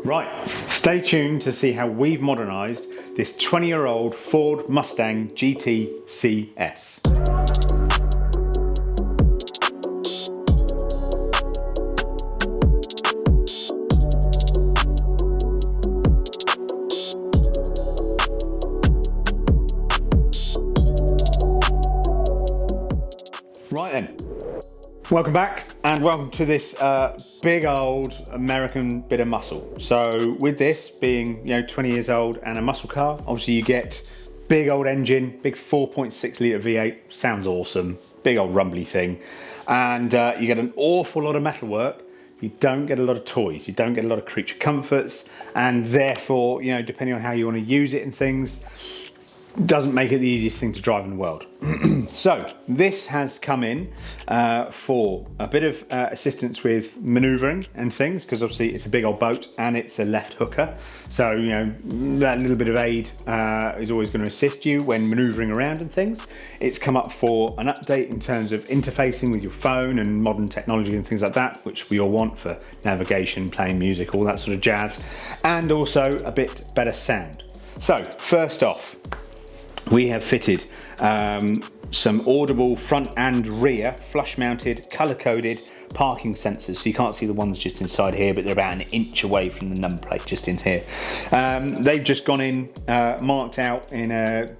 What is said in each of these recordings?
Right, stay tuned to see how we've modernised this 20-year-old Ford Mustang GT CS. Right then, welcome back and welcome to this big old American bit of muscle. So with this being 20 years old and a muscle car, obviously you get big old engine, big 4.6 litre V8, sounds awesome, big old rumbly thing, and you get an awful lot of metalwork. You don't get a lot of toys, you don't get a lot of creature comforts, and therefore, depending on how you want to use it and things, doesn't make it the easiest thing to drive in the world. So this has come in for a bit of assistance with manoeuvring and things, because obviously it's a big old boat and it's a left hooker. So that little bit of aid is always going to assist you when manoeuvring around and things. It's come up for an update in terms of interfacing with your phone and modern technology and things like that, which we all want for navigation, playing music, all that sort of jazz, and also a bit better sound. So first off, we have fitted some audible front and rear flush mounted colour coded parking sensors, so you can't see the ones just inside here, but they're about an inch away from the number plate just in here. They've just gone in marked out in a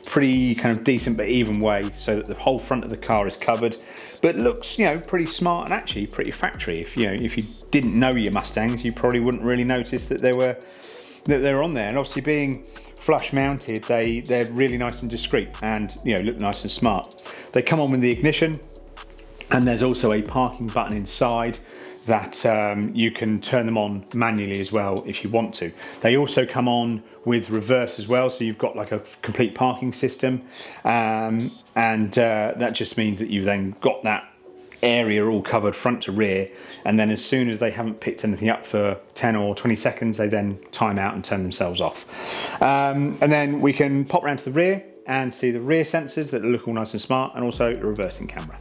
pretty kind of decent but even way, so that the whole front of the car is covered, but looks pretty smart and actually pretty factory. If you didn't know your Mustangs, you probably wouldn't really notice that they were on there. And obviously being flush mounted, they're really nice and discreet and look nice and smart. They come on with the ignition, and there's also a parking button inside that you can turn them on manually as well if you want to. They also come on with reverse as well, so you've got like a complete parking system, and that just means that you've then got that area all covered front to rear, and then as soon as they haven't picked anything up for 10 or 20 seconds, they then time out and turn themselves off. And then we can pop around to the rear and see the rear sensors that look all nice and smart, and also the reversing camera.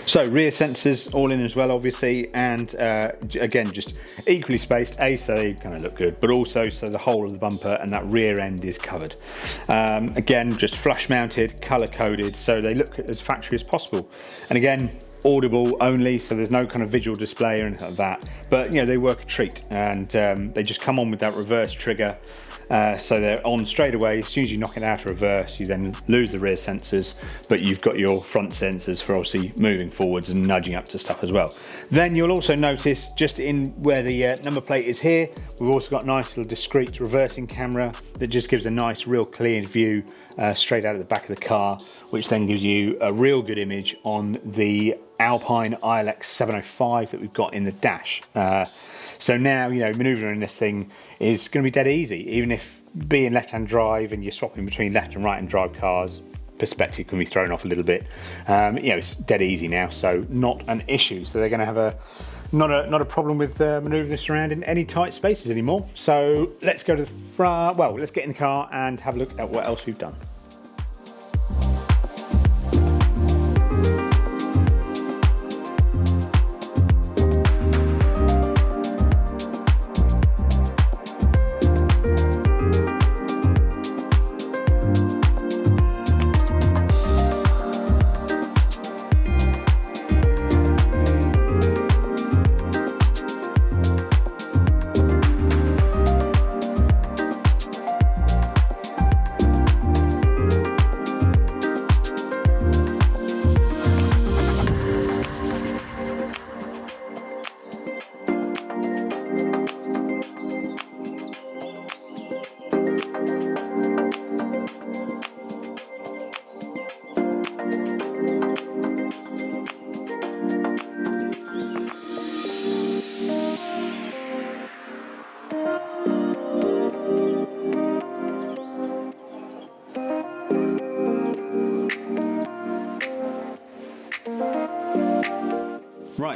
So rear sensors all in as well, obviously, and again, just equally spaced, so they kind of look good, but also so the whole of the bumper and that rear end is covered. Again, just flush mounted, color coded, so they look as factory as possible. And again, audible only, so there's no kind of visual display or anything like that, but they work a treat, and they just come on with that reverse trigger. So they're on straight away. As soon as you knock it out of reverse, you then lose the rear sensors, but you've got your front sensors for obviously moving forwards and nudging up to stuff as well. Then you'll also notice just in where the number plate is here, we've also got a nice little discreet reversing camera that just gives a nice real clear view straight out of the back of the car, which then gives you a real good image on the Alpine ILX 705 that we've got in the dash. So now, manoeuvring this thing is going to be dead easy, even if being left-hand drive and you're swapping between left and right-hand drive cars, perspective can be thrown off a little bit. It's dead easy now, so not an issue. So they're going to have not a problem with manoeuvring this around in any tight spaces anymore. So let's go to the front. Well, let's get in the car and have a look at what else we've done.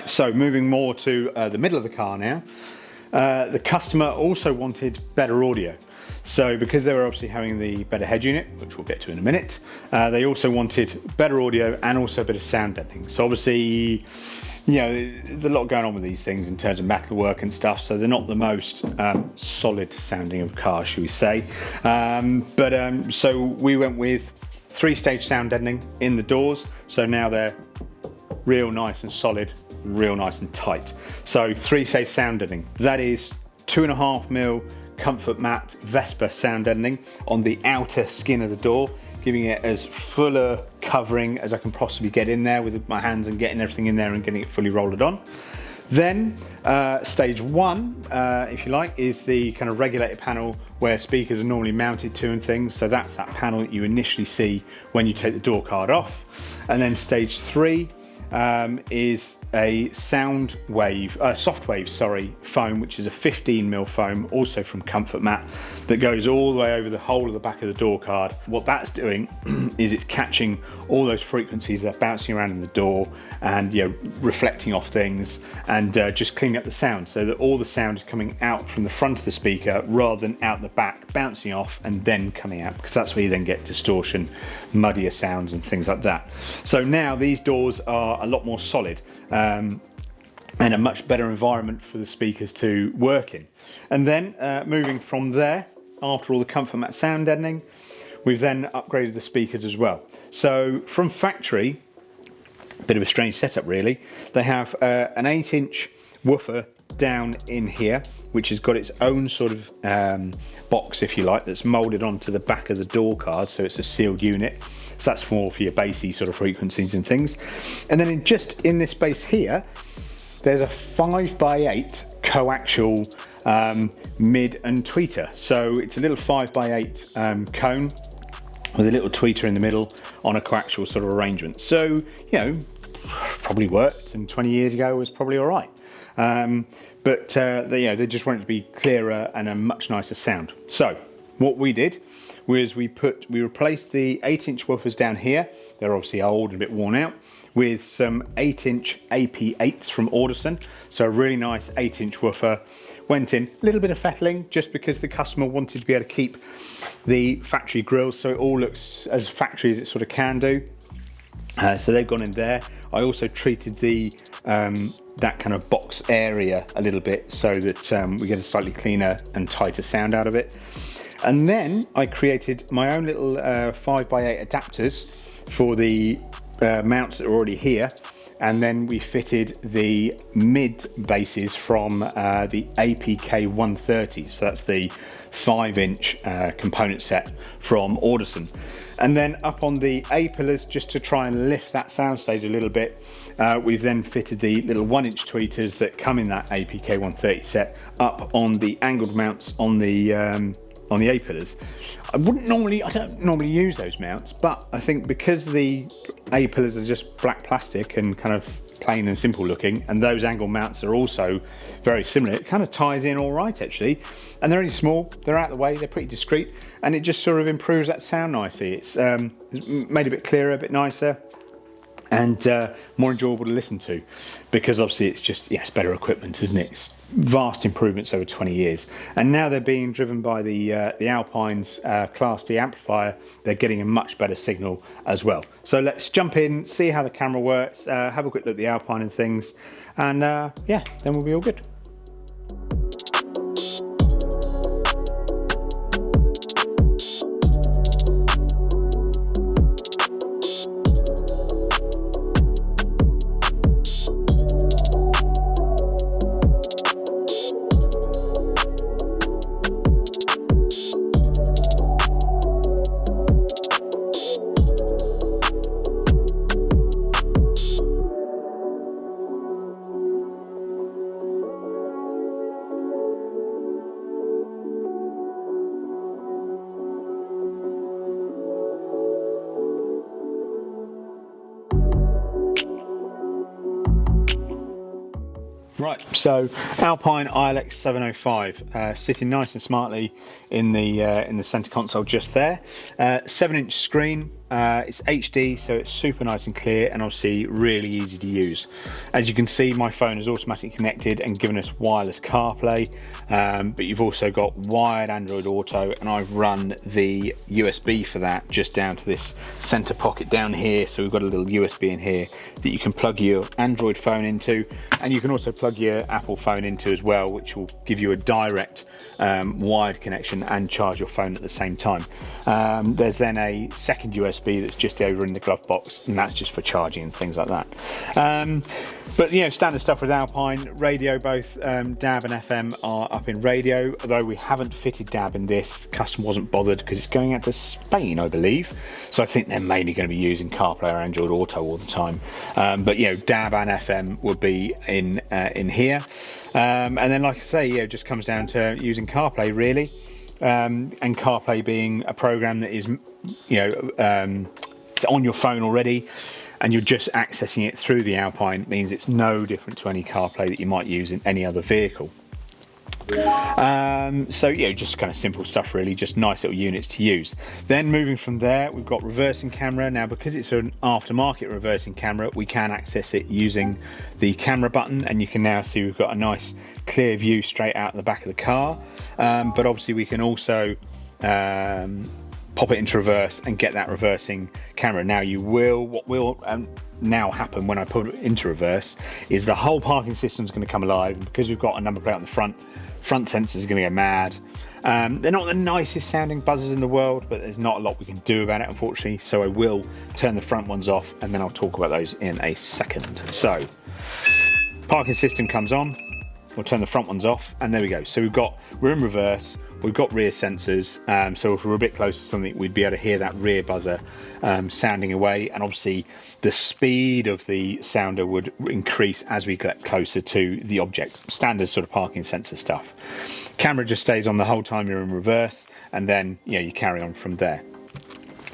Right, so moving more to the middle of the car now. The customer also wanted better audio. So because they were obviously having the better head unit, which we'll get to in a minute, they also wanted better audio and also a bit of sound deadening. So obviously, you know, there's a lot going on with these things in terms of metalwork and stuff, so they're not the most solid sounding of cars, should we say. So we went with 3-stage sound deadening in the doors, so now they're real nice and solid, real nice and tight. So 3-stage sound deadening, that is 2.5mm comfort matte Vespa sound deadening on the outer skin of the door, giving it as full a covering as I can possibly get in there with my hands and getting everything in there and getting it fully rolled on. Then stage 1, if you like, is the kind of regulator panel where speakers are normally mounted to and things. So that's that panel that you initially see when you take the door card off. And then stage 3 is a soft wave foam, which is a 15mm foam, also from Comfort Mat, that goes all the way over the whole of the back of the door card. What that's doing is it's catching all those frequencies that are bouncing around in the door and, you know, reflecting off things and just cleaning up the sound, so that all the sound is coming out from the front of the speaker rather than out the back, bouncing off and then coming out, because that's where you then get distortion, muddier sounds and things like that. So now these doors are a lot more solid and a much better environment for the speakers to work in. And then moving from there, after all the Comfort Mat sound deadening, we've then upgraded the speakers as well. So from factory, a bit of a strange setup really, they have an 8-inch woofer down in here, which has got its own sort of box, if you like, that's moulded onto the back of the door card, so it's a sealed unit. So that's more for your bassy sort of frequencies and things. And then just in this space here, there's a 5x8 coaxial mid and tweeter. So it's a little 5x8 cone with a little tweeter in the middle on a coaxial sort of arrangement. So, you know, probably worked, and 20 years ago was probably all right. They just wanted it to be clearer and a much nicer sound. So what we did was we replaced the 8-inch woofers down here. They're obviously old and a bit worn out, with some 8-inch AP8s from Audison. So a really nice 8-inch woofer. Went in, a little bit of fettling, just because the customer wanted to be able to keep the factory grills so it all looks as factory as it sort of can do. So they've gone in there. I also treated the that kind of box area a little bit so that we get a slightly cleaner and tighter sound out of it. And then I created my own little 5x8 adapters for the mounts that are already here. And then we fitted the mid bases from the APK-130. So that's the 5-inch component set from Audison. And then up on the A-pillars, just to try and lift that soundstage a little bit, we've then fitted the little 1-inch tweeters that come in that APK-130 set up on the angled mounts on the A-pillars. I don't normally use those mounts, but I think because the A-pillars are just black plastic and kind of plain and simple looking, and those angle mounts are also very similar, it kind of ties in all right actually. And they're only small, they're out of the way, they're pretty discreet, and it just sort of improves that sound nicely. It's made a bit clearer, a bit nicer, and more enjoyable to listen to, because obviously it's just, yeah, it's better equipment, isn't it? It's vast improvements over 20 years, and now they're being driven by the Alpine's Class D amplifier. They're getting a much better signal as well. So let's jump in, see how the camera works, have a quick look at the Alpine and things, and yeah, then we'll be all good. Right, so Alpine ILX 705 sitting nice and smartly in the center console just there. 7-inch screen, It's HD, so it's super nice and clear, and obviously really easy to use. As you can see, my phone is automatically connected and given us wireless CarPlay, but you've also got wired Android Auto, and I've run the USB for that just down to this center pocket down here. So we've got a little USB in here that you can plug your Android phone into, and you can also plug your Apple phone into as well, which will give you a direct wired connection and charge your phone at the same time. There's then a second USB that's just over in the glove box, and that's just for charging and things like that. But you know, standard stuff with Alpine. Radio, both DAB and FM are up in radio, although we haven't fitted DAB in this. The customer wasn't bothered because it's going out to Spain, I believe, so I think they're mainly going to be using CarPlay or Android Auto all the time. But you know, DAB and FM would be in here, and then like I say, yeah, it just comes down to using CarPlay really, and CarPlay being a program that is, you know, it's on your phone already, and you're just accessing it through the Alpine. It means it's no different to any CarPlay that you might use in any other vehicle. So yeah, just kind of simple stuff really, just nice little units to use. Then moving from there, we've got reversing camera. Now because it's an aftermarket reversing camera, we can access it using the camera button, and you can now see we've got a nice clear view straight out the back of the car. But obviously we can also pop it into reverse and get that reversing camera. Now what will now happen when I put it into reverse is the whole parking system is going to come alive, and because we've got a number plate on the front sensors are going to go mad. They're not the nicest sounding buzzers in the world, but there's not a lot we can do about it, unfortunately, so I will turn the front ones off, and then I'll talk about those in a second. So parking system comes on, we'll turn the front ones off, and there we go. So we're in reverse, we've got rear sensors, so if we're a bit close to something, we'd be able to hear that rear buzzer sounding away, and obviously the speed of the sounder would increase as we get closer to the object. Standard sort of parking sensor stuff. Camera just stays on the whole time you're in reverse, and then you carry on from there.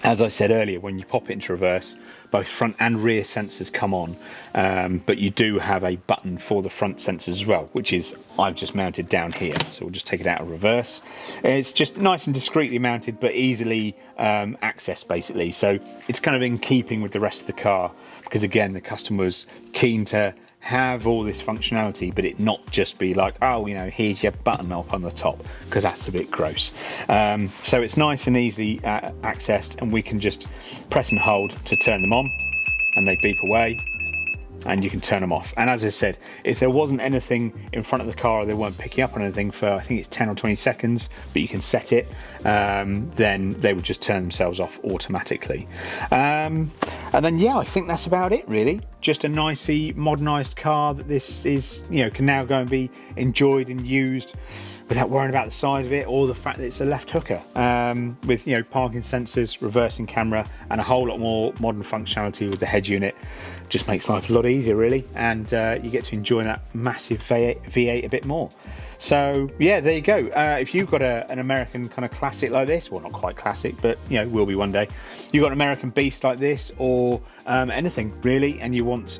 As I said earlier, when you pop it into reverse, both front and rear sensors come on, but you do have a button for the front sensors as well, which is I've just mounted down here. So we'll just take it out of reverse. It's just nice and discreetly mounted, but easily accessed basically. So it's kind of in keeping with the rest of the car, because again, the customer was keen to have all this functionality, but it not just be like, oh, here's your button up on the top, because that's a bit gross. So it's nice and easily accessed, and we can just press and hold to turn them on, and they beep away, and you can turn them off. And as I said, if there wasn't anything in front of the car, or they weren't picking up on anything for, I think it's 10 or 20 seconds, but you can set it, then they would just turn themselves off automatically. And then yeah, I think that's about it really. Just a nicely modernised car that this is, can now go and be enjoyed and used without worrying about the size of it or the fact that it's a left hooker, with parking sensors, reversing camera, and a whole lot more modern functionality with the head unit. Just makes life a lot easier really, and you get to enjoy that massive V8 a bit more. So yeah, there you go. If you've got an American kind of classic like this, well, not quite classic, but will be one day, you've got an American beast like this, or anything really, and you want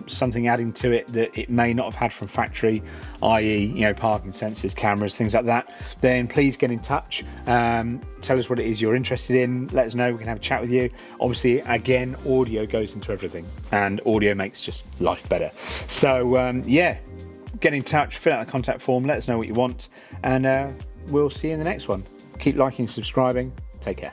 something adding to it that it may not have had from factory, i.e. parking sensors, cameras, things like that, then please get in touch. Tell us what it is you're interested in, let us know, we can have a chat with you. Obviously, again, audio goes into everything, and audio makes just life better. So yeah, get in touch, fill out the contact form, let us know what you want, and we'll see you in the next one. Keep liking, subscribing, take care.